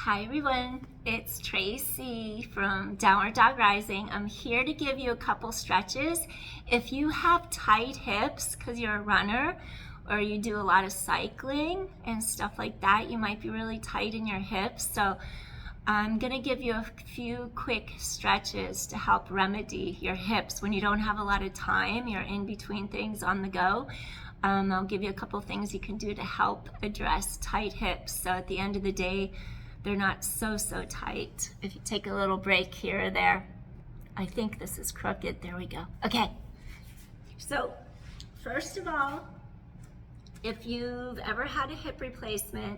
Hi everyone, it's Tracy from Downward Dog Rising. I'm here to give you a couple stretches. If you have tight hips because you're a runner or you do a lot of cycling and stuff like that, you might be really tight in your hips. So I'm going to give you a few quick stretches to help remedy your hips when you don't have a lot of time, you're in between things on the go. I'll give you a couple things you can do to help address tight hips. So at the end of the day, they're not so tight. If you take a little break here or there. I think this is crooked. There we go. Okay. So first of all, if you've ever had a hip replacement,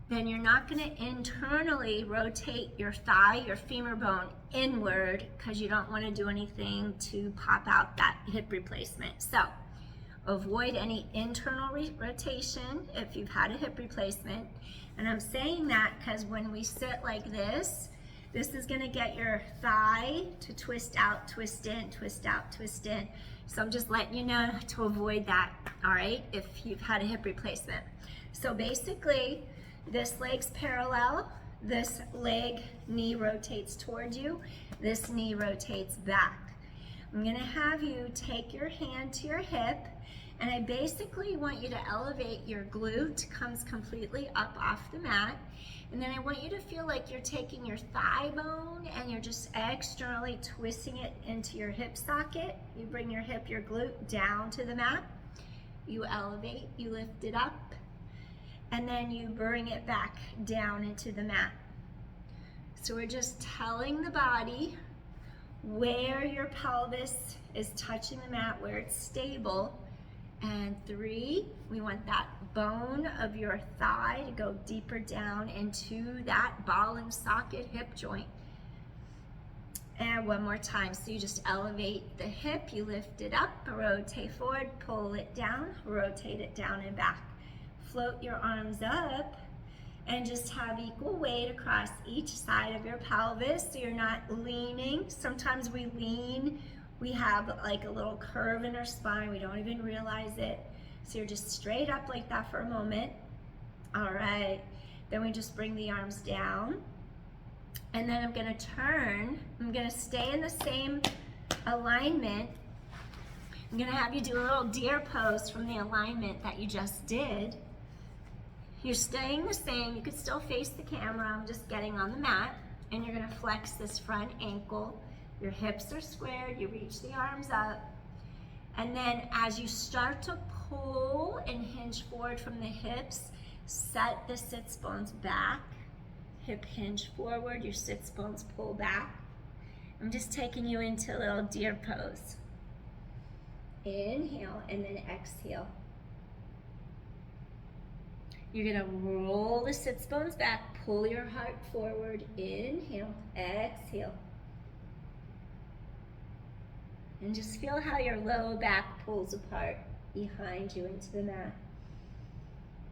then you're not going to internally rotate your thigh, your femur bone inward because you don't want to do anything to pop out that hip replacement. So avoid any internal rotation if you've had a hip replacement. And I'm saying that because when we sit like this is going to get your thigh to twist out, twist in, twist out, twist in. So I'm just letting you know to avoid that, all right, if you've had a hip replacement. So basically, this leg's parallel, this leg, knee rotates towards you, this knee rotates back. I'm going to have you take your hand to your hip, and I basically want you to elevate your glute, comes completely up off the mat. And then I want you to feel like you're taking your thigh bone and you're just externally twisting it into your hip socket. You bring your hip, your glute down to the mat. You elevate, you lift it up, and then you bring it back down into the mat. So we're just telling the body where your pelvis is touching the mat, where it's stable. And 3, we want that bone of your thigh to go deeper down into that ball and socket hip joint. And one more time, so you just elevate the hip, you lift it up, rotate forward, pull it down, rotate it down and back. Float your arms up and just have equal weight across each side of your pelvis so you're not leaning. Sometimes we lean. We have like a little curve in our spine. We don't even realize it. So you're just straight up like that for a moment. All right. Then we just bring the arms down. And then I'm going to turn. I'm going to stay in the same alignment. I'm going to have you do a little deer pose from the alignment that you just did. You're staying the same. You could still face the camera. I'm just getting on the mat. And you're going to flex this front ankle. Your hips are squared, you reach the arms up, and then as you start to pull and hinge forward from the hips, set the sits bones back, hip hinge forward, your sits bones pull back. I'm just taking you into a little deer pose. Inhale and then exhale. You're gonna roll the sits bones back, pull your heart forward, inhale, exhale. And just feel how your low back pulls apart behind you into the mat.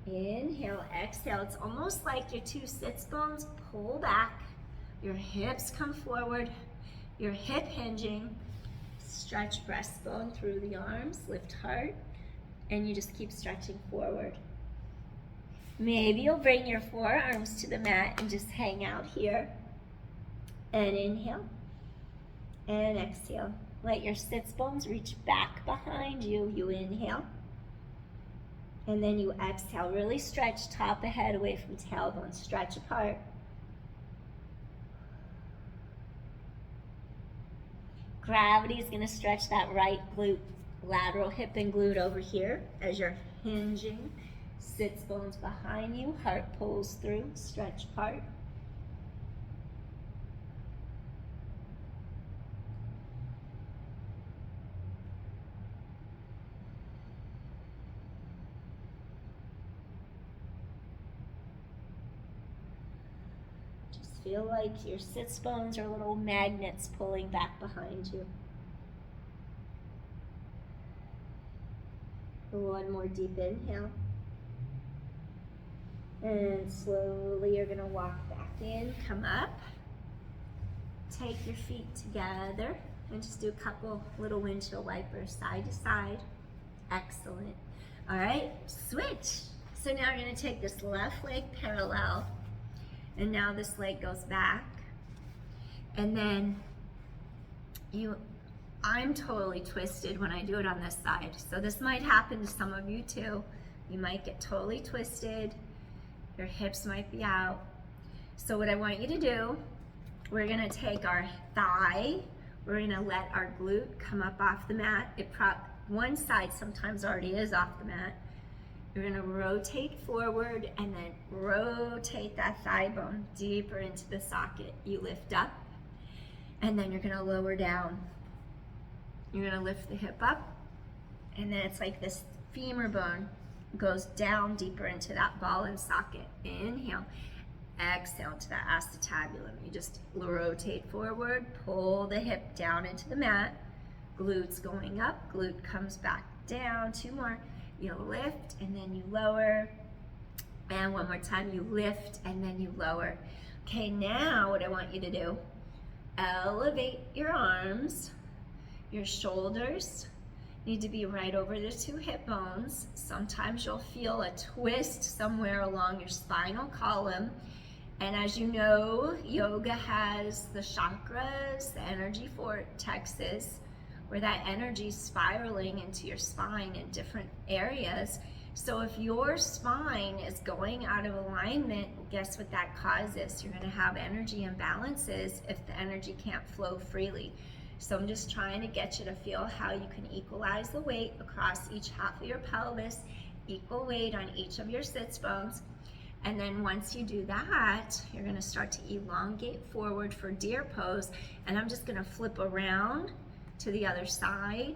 Inhale, exhale. It's almost like your 2 sits bones pull back. Your hips come forward. Your hip hinging. Stretch breastbone through the arms. Lift heart. And you just keep stretching forward. Maybe you'll bring your forearms to the mat and just hang out here. And inhale. And exhale. Let your sits bones reach back behind you. You inhale. And then you exhale. Really stretch top of head away from tailbone. Stretch apart. Gravity is going to stretch that right glute, lateral hip and glute over here as you're hinging. Sits bones behind you. Heart pulls through. Stretch apart. Feel like your sits bones are little magnets pulling back behind you. One more deep inhale. And slowly you're going to walk back in, come up. Take your feet together and just do a couple little windshield wipers side to side. Excellent. All right, switch. So now we're going to take this left leg parallel And now this leg goes back. And then I'm totally twisted when I do it on this side. So this might happen to some of you too. You might get totally twisted. Your hips might be out. So what I want you to do, we're gonna take our thigh, we're gonna let our glute come up off the mat. One side sometimes already is off the mat. You're gonna rotate forward and then rotate that thigh bone deeper into the socket. You lift up and then you're gonna lower down. You're gonna lift the hip up and then it's like this femur bone goes down deeper into that ball and socket. Inhale, exhale to that acetabulum. You just rotate forward, pull the hip down into the mat. Glutes going up, glute comes back down. 2 more. You lift and then you lower. And one more time, you lift and then you lower. Okay, now what I want you to do, elevate your arms. Your shoulders need to be right over the 2 hip bones. Sometimes you'll feel a twist somewhere along your spinal column. And as you know, yoga has the chakras, the energy vortexes, where that energy is spiraling into your spine in different areas. So if your spine is going out of alignment, guess what that causes? You're going to have energy imbalances if the energy can't flow freely. So I'm just trying to get you to feel how you can equalize the weight across each half of your pelvis, equal weight on each of your sits bones. And then once you do that, you're going to start to elongate forward for deer pose. And I'm just going to flip around to the other side.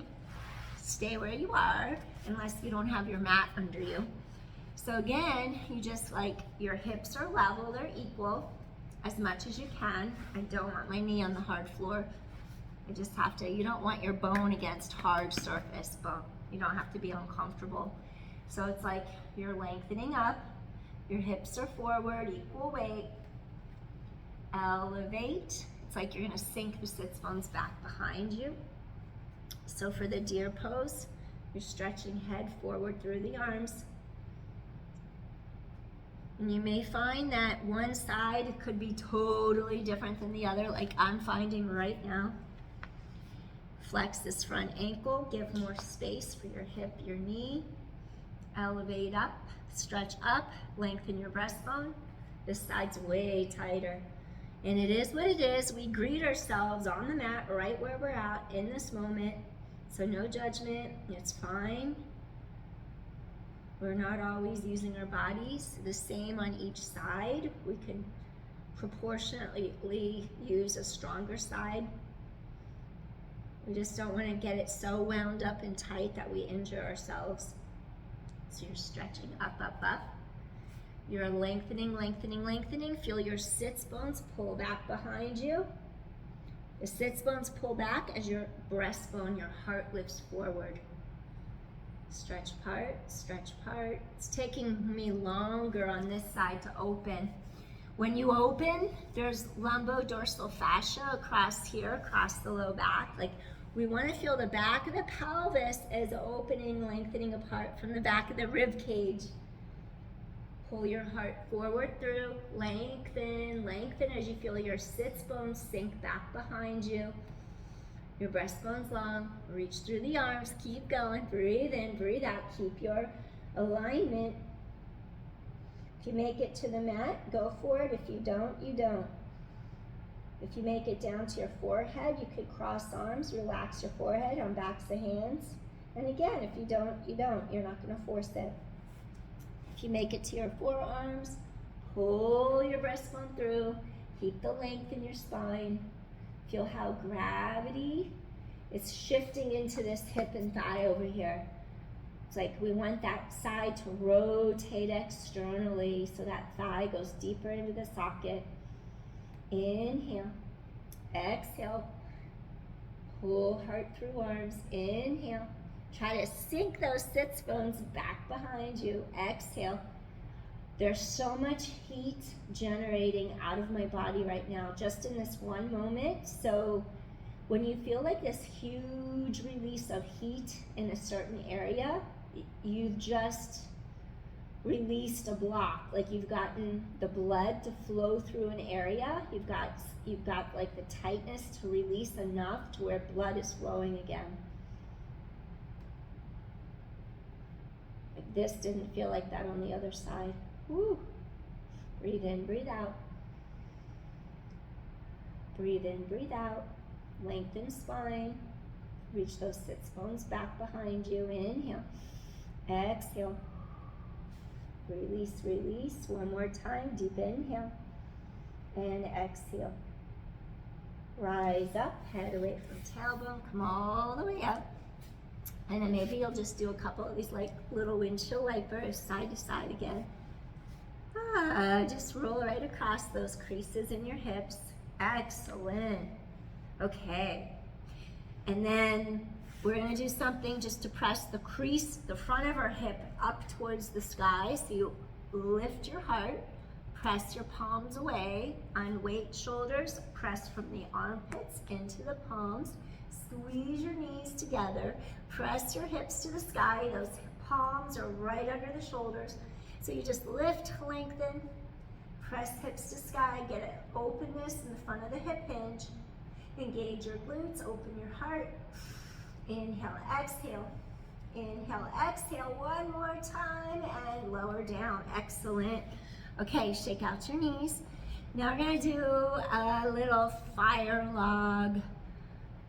Stay where you are unless you don't have your mat under you. So again, you just like, your hips are level, they're equal as much as you can. I don't want my knee on the hard floor. I just have to, you don't want your bone against hard surface bone. You don't have to be uncomfortable. So it's like you're lengthening up, your hips are forward, equal weight, elevate. It's like you're gonna sink the sits bones back behind you. So for the deer pose, you're stretching head forward through the arms. And you may find that one side could be totally different than the other, like I'm finding right now. Flex this front ankle, give more space for your hip, your knee. Elevate up, stretch up, lengthen your breastbone. This side's way tighter. And it is what it is. We greet ourselves on the mat right where we're at in this moment. So no judgment, it's fine. We're not always using our bodies the same on each side. We can proportionately use a stronger side. We just don't want to get it so wound up and tight that we injure ourselves. So you're stretching up, up, up. You're lengthening, lengthening, lengthening. Feel your sits bones pull back behind you. The sits bones pull back as your breastbone, your heart lifts forward. Stretch apart, stretch apart. It's taking me longer on this side to open. When you open, there's lumbodorsal fascia across here, across the low back. Like, we want to feel the back of the pelvis as opening, lengthening apart from the back of the rib cage. Pull your heart forward through, lengthen, lengthen as you feel your sits bones sink back behind you. Your breastbone's long, reach through the arms, keep going, breathe in, breathe out, keep your alignment. If you make it to the mat, go for it. If you don't, you don't. If you make it down to your forehead, you could cross arms, relax your forehead on backs of hands. And again, if you don't, you don't. You're not going to force it. If you make it to your forearms, pull your breastbone through, keep the length in your spine. Feel how gravity is shifting into this hip and thigh over here. It's like we want that side to rotate externally so that thigh goes deeper into the socket. Inhale, exhale, pull heart through arms, inhale. Try to sink those sits bones back behind you, exhale. There's so much heat generating out of my body right now, just in this one moment. So when you feel like this huge release of heat in a certain area, you've just released a block, like you've gotten the blood to flow through an area. You've got like the tightness to release enough to where blood is flowing again. Like this didn't feel like that on the other side. Woo. Breathe in, breathe out. Breathe in, breathe out. Lengthen spine. Reach those sits bones back behind you. Inhale. Exhale. Release, release. One more time. Deep inhale. And exhale. Rise up. Head away from tailbone. Come all the way up. And then maybe you'll just do a couple of these like little windshield wipers side to side again. Just roll right across those creases in your hips. Excellent. Okay. And then we're going to do something just to press the crease, the front of our hip up towards the sky. So you lift your heart, press your palms away, unweight shoulders, press from the armpits into the palms, squeeze your knees together, press your hips to the sky. Those palms are right under the shoulders. So you just lift, lengthen, press hips to sky, get an openness in the front of the hip hinge. Engage your glutes, open your heart. Inhale, exhale. Inhale, exhale. One more time and lower down. Excellent. Okay, shake out your knees. Now we're gonna do a little fire log.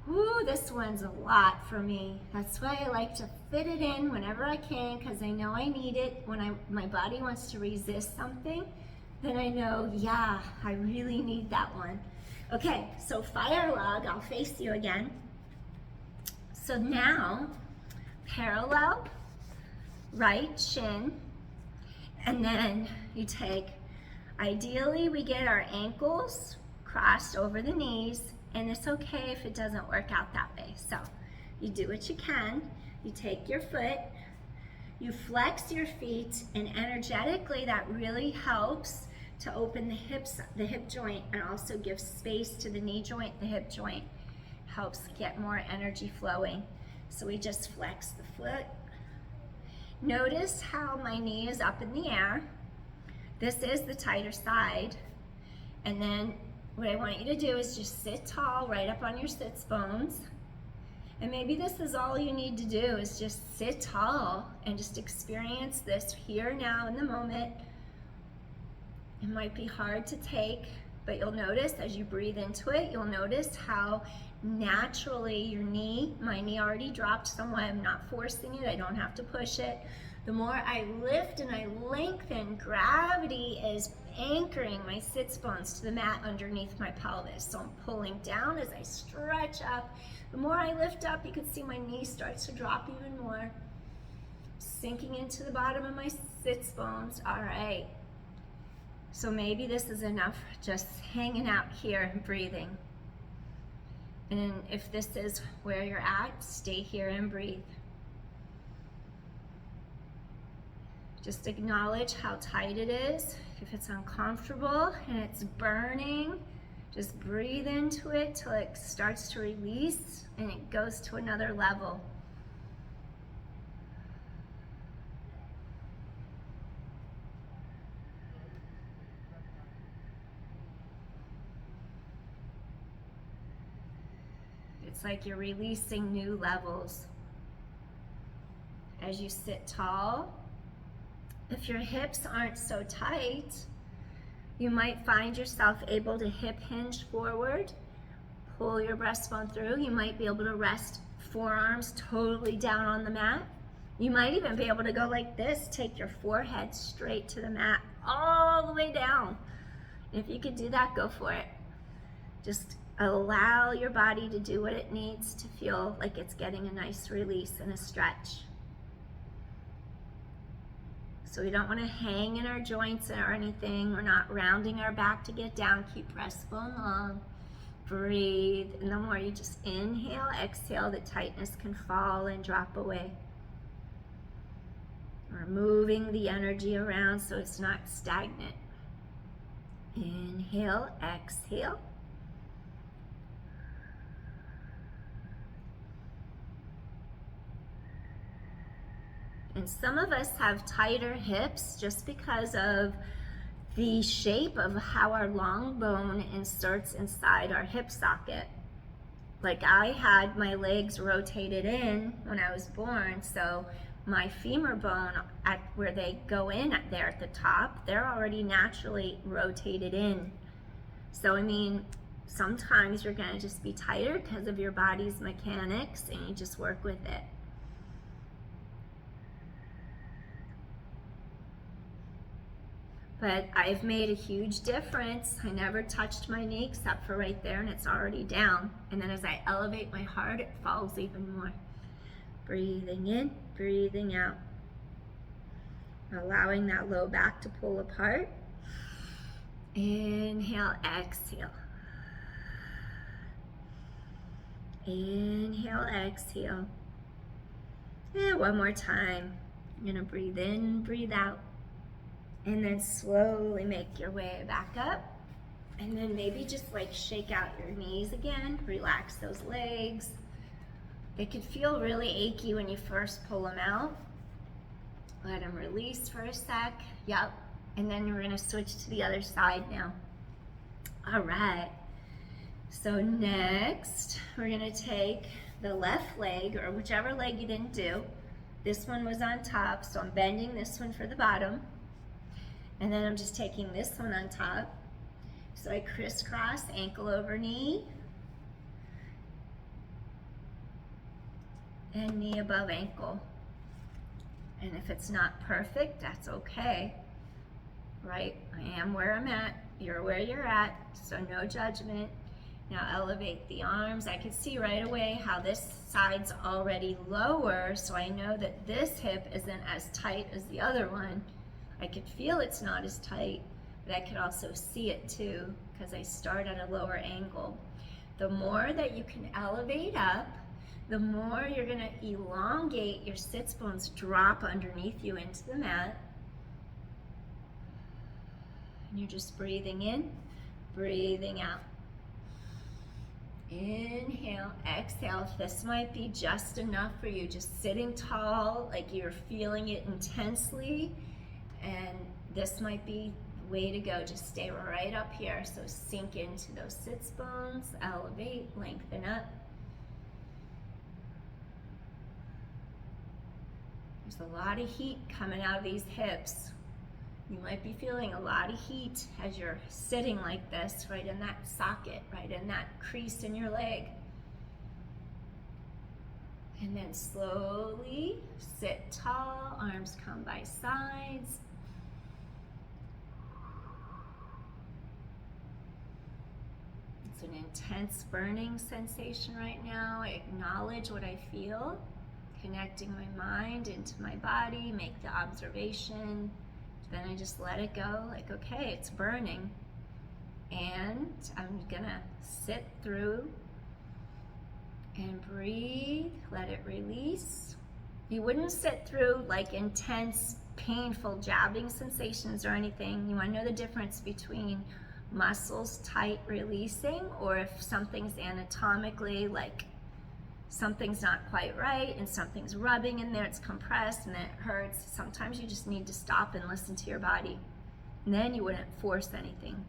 Woo, this one's a lot for me. That's why I like to fit it in whenever I can, because I know I need it. When my body wants to resist something, then I know, yeah, I really need that one. Okay, so fire log, I'll face you again. So now, parallel, right shin, and then you take, ideally we get our ankles crossed over the knees, and it's okay if it doesn't work out that way. So you do what you can. You take your foot, you flex your feet, and energetically that really helps to open the hip joint, and also give space to the knee joint, the hip joint. Helps get more energy flowing. So we just flex the foot. Notice how my knee is up in the air. This is the tighter side. And then what I want you to do is just sit tall, right up on your sits bones. And maybe this is all you need to do, is just sit tall and just experience this here, now, in the moment. It might be hard to take, but you'll notice as you breathe into it, you'll notice how naturally your knee, my knee already dropped somewhat, I'm not forcing it, I don't have to push it. The more I lift and I lengthen, gravity is anchoring my sits bones to the mat underneath my pelvis. So I'm pulling down as I stretch up. The more I lift up, you can see my knee starts to drop even more. Sinking into the bottom of my sits bones. All right. So maybe this is enough, just hanging out here and breathing. And if this is where you're at, stay here and breathe. Just acknowledge how tight it is. If it's uncomfortable and it's burning, just breathe into it till it starts to release and it goes to another level. It's like you're releasing new levels. As you sit tall, if your hips aren't so tight, you might find yourself able to hip hinge forward, pull your breastbone through. You might be able to rest forearms totally down on the mat. You might even be able to go like this, take your forehead straight to the mat, all the way down. If you could do that, go for it. Just allow your body to do what it needs to feel like it's getting a nice release and a stretch. So we don't want to hang in our joints or anything. We're not rounding our back to get down. Keep breastbone long. Breathe. And the more you just inhale, exhale, the tightness can fall and drop away. We're moving the energy around so it's not stagnant. Inhale, exhale. And some of us have tighter hips just because of the shape of how our long bone inserts inside our hip socket. Like I had my legs rotated in when I was born, so my femur bone, at where they go in there at the top, they're already naturally rotated in. So I mean, sometimes you're gonna just be tighter because of your body's mechanics, and you just work with it. But I've made a huge difference. I never touched my knee except for right there, and it's already down. And then as I elevate my heart, it falls even more. Breathing in, breathing out. Allowing that low back to pull apart. Inhale, exhale. Inhale, exhale. And one more time. You're gonna breathe in, breathe out. And then slowly make your way back up. And then maybe just like shake out your knees again. Relax those legs. They could feel really achy when you first pull them out. Let them release for a sec. Yep. And then we're gonna switch to the other side now. All right. So next, we're gonna take the left leg, or whichever leg you didn't do. This one was on top, so I'm bending this one for the bottom. And then I'm just taking this one on top. So I crisscross, ankle over knee. And knee above ankle. And if it's not perfect, that's okay. Right? I am where I'm at. You're where you're at. So no judgment. Now elevate the arms. I can see right away how this side's already lower. So I know that this hip isn't as tight as the other one. I could feel it's not as tight, but I could also see it too because I start at a lower angle. The more that you can elevate up, the more you're going to elongate your sits bones, drop underneath you into the mat. And you're just breathing in, breathing out. Inhale, exhale. This might be just enough for you, just sitting tall, like you're feeling it intensely. And this might be the way to go. Just stay right up here. So sink into those sits bones, elevate, lengthen up. There's a lot of heat coming out of these hips. You might be feeling a lot of heat as you're sitting like this, right in that socket, right in that crease in your leg. And then slowly sit tall, arms come by sides. It's an intense burning sensation right now. I acknowledge what I feel, connecting my mind into my body, make the observation. Then I just let it go, like, okay, it's burning. And I'm gonna sit through and breathe, let it release. You wouldn't sit through like intense, painful jabbing sensations or anything. You wanna know the difference between muscles tight releasing, or if something's anatomically, like something's not quite right and something's rubbing in there, it's compressed and then it hurts. Sometimes you just need to stop and listen to your body. And then you wouldn't force anything.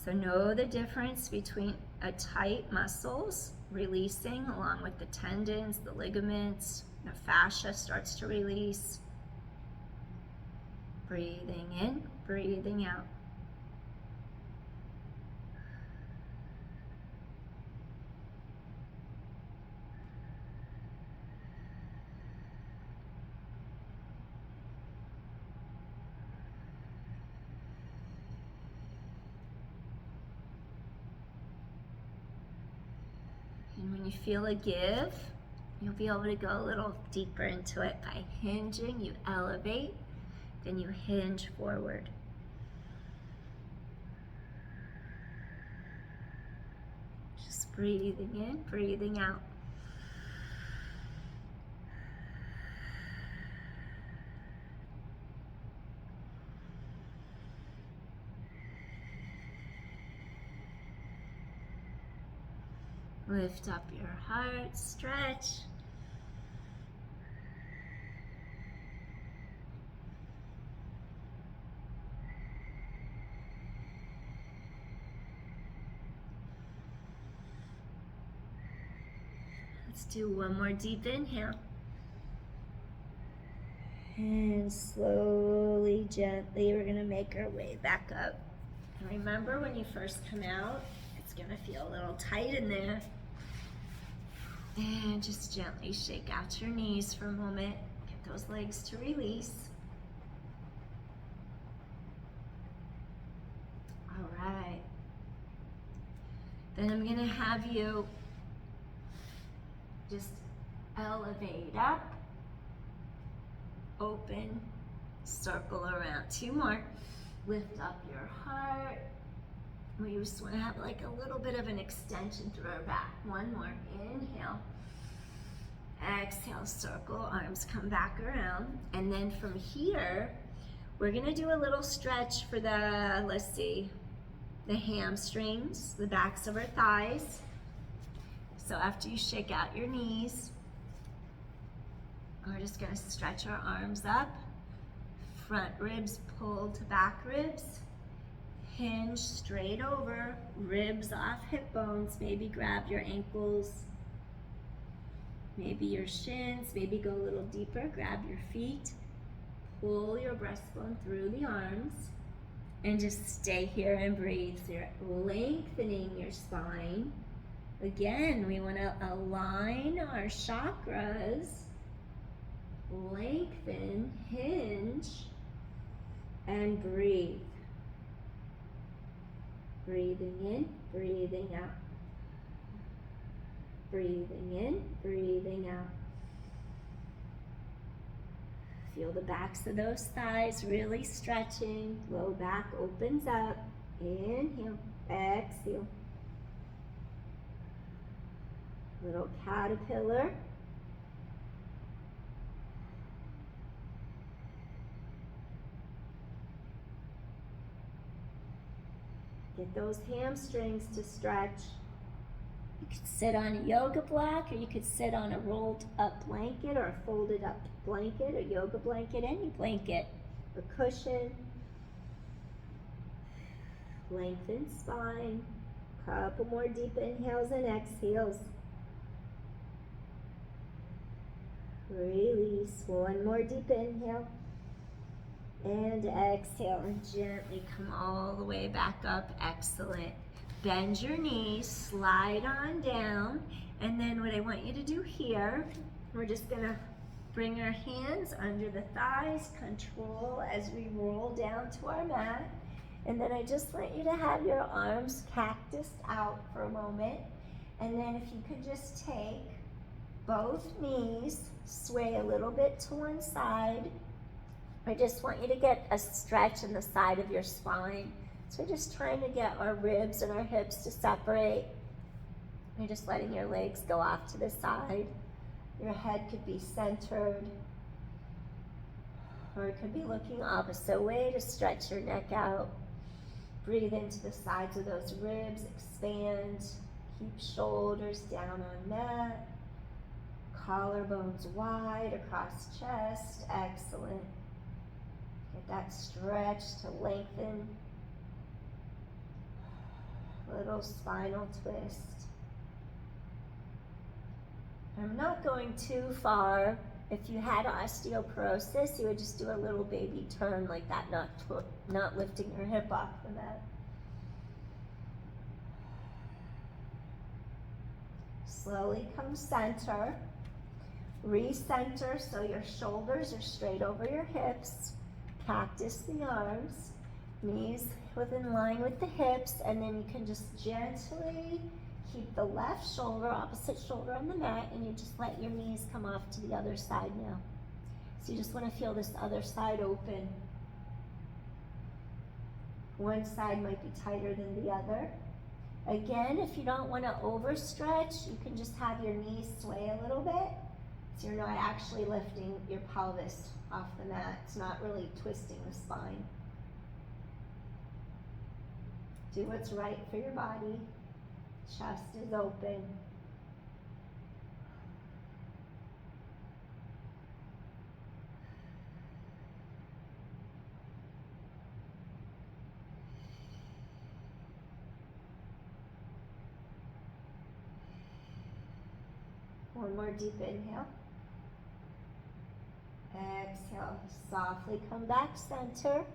So know the difference between a tight muscles releasing along with the tendons, the ligaments, the fascia starts to release. Breathing in, breathing out. And when you feel a give, you'll be able to go a little deeper into it by hinging. You elevate, then you hinge forward. Just breathing in, breathing out. Lift up your heart, stretch. Let's do one more deep inhale. And slowly, gently, we're gonna make our way back up. And remember, when you first come out, it's gonna feel a little tight in there. And just gently shake out your knees for a moment. Get those legs to release. All right. Then I'm gonna have you just elevate up. Open, circle around. 2 more. Lift up your heart. We just want to have like a little bit of an extension through our back. 1 more. Inhale. Exhale, circle, arms come back around. And then from here, we're going to do a little stretch for the, let's see, the hamstrings, the backs of our thighs. So after you shake out your knees, we're just going to stretch our arms up, front ribs pull to back ribs, hinge straight over, ribs off hip bones, maybe grab your ankles, maybe your shins, maybe go a little deeper, grab your feet, pull your breastbone through the arms, and just stay here and breathe. So you're lengthening your spine. Again, we want to align our chakras. Lengthen, hinge, and breathe. Breathing in, breathing out. Breathing in, breathing out. Feel the backs of those thighs really stretching. Low back opens up. Inhale, exhale. Little caterpillar. Get those hamstrings to stretch. You could sit on a yoga block, or you could sit on a rolled up blanket or a folded up blanket, or yoga blanket, any blanket, a cushion. Lengthen spine. Couple more deep inhales and exhales. Release. 1 more deep inhale. And exhale, and gently come all the way back up. Excellent. Bend your knees, slide on down, and then what I want you to do here, we're just gonna bring our hands under the thighs, control as we roll down to our mat. And then I just want you to have your arms cactused out for a moment. And then if you could just take both knees, sway a little bit to one side. I just want you to get a stretch in the side of your spine. So we're just trying to get our ribs and our hips to separate. You're just letting your legs go off to the side. Your head could be centered, or it could be looking opposite way to stretch your neck out. Breathe into the sides of those ribs, expand. Keep shoulders down on mat. Collarbones wide across chest. Excellent. Get that stretch to lengthen. Little spinal twist. I'm not going too far. If you had osteoporosis, you would just do a little baby turn like that, not lifting your hip off the mat. Slowly come center. Recenter so your shoulders are straight over your hips. Cactus the arms, knees within line with the hips, and then you can just gently keep the left shoulder, opposite shoulder on the mat, and you just let your knees come off to the other side now. So you just want to feel this other side open. One side might be tighter than the other. Again, if you don't want to overstretch, you can just have your knees sway a little bit. So you're not actually lifting your pelvis off the mat. It's not really twisting the spine. Do what's right for your body. Chest is open. One more deep inhale. Exhale, softly come back center.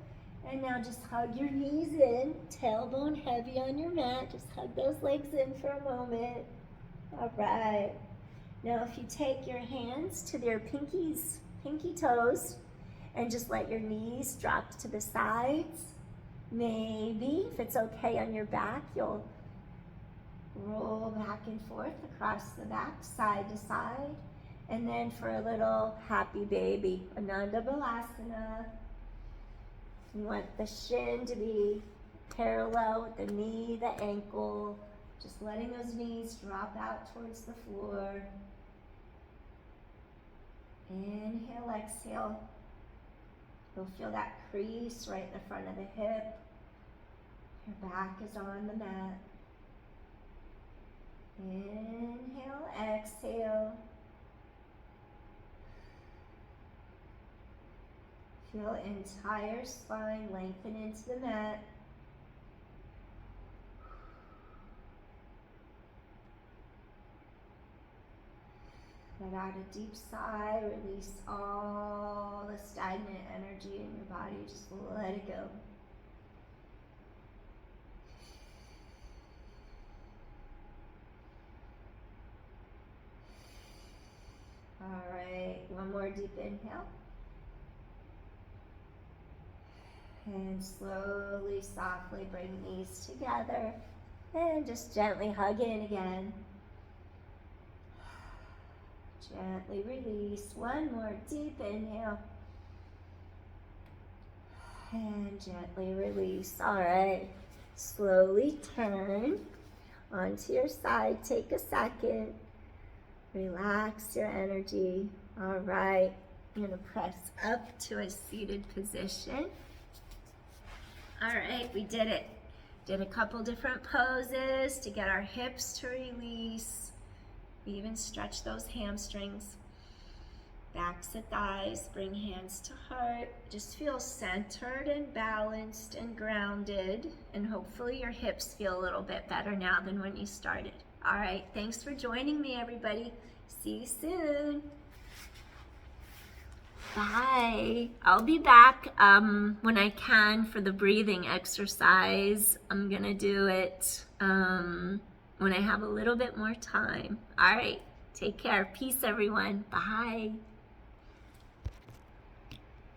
And now just hug your knees in, tailbone heavy on your mat. Just hug those legs in for a moment. All right. Now if you take your hands to their pinky toes and just let your knees drop to the sides. Maybe, if it's okay on your back, you'll roll back and forth across the back, side to side. And then for a little happy baby, Ananda Balasana. You want the shin to be parallel with the knee, the ankle. Just letting those knees drop out towards the floor. Inhale, exhale. You'll feel that crease right in the front of the hip. Your back is on the mat. Inhale, exhale. Feel entire spine lengthen into the mat. Let out a deep sigh, release all the stagnant energy in your body, just let it go. All right, one more deep inhale. And slowly, softly bring knees together and just gently hug in again. Gently release. One more deep inhale. And gently release. All right. Slowly turn onto your side. Take a second. Relax your energy. All right. I'm going to press up to a seated position. All right, we did it. Did a couple different poses to get our hips to release. We even stretch those hamstrings. Backs to thighs, bring hands to heart. Just feel centered and balanced and grounded. And hopefully your hips feel a little bit better now than when you started. All right, thanks for joining me, everybody. See you soon. Bye. I'll be back when I can for the breathing exercise. I'm gonna do it when I have a little bit more time. All right, take care. Peace, everyone. Bye.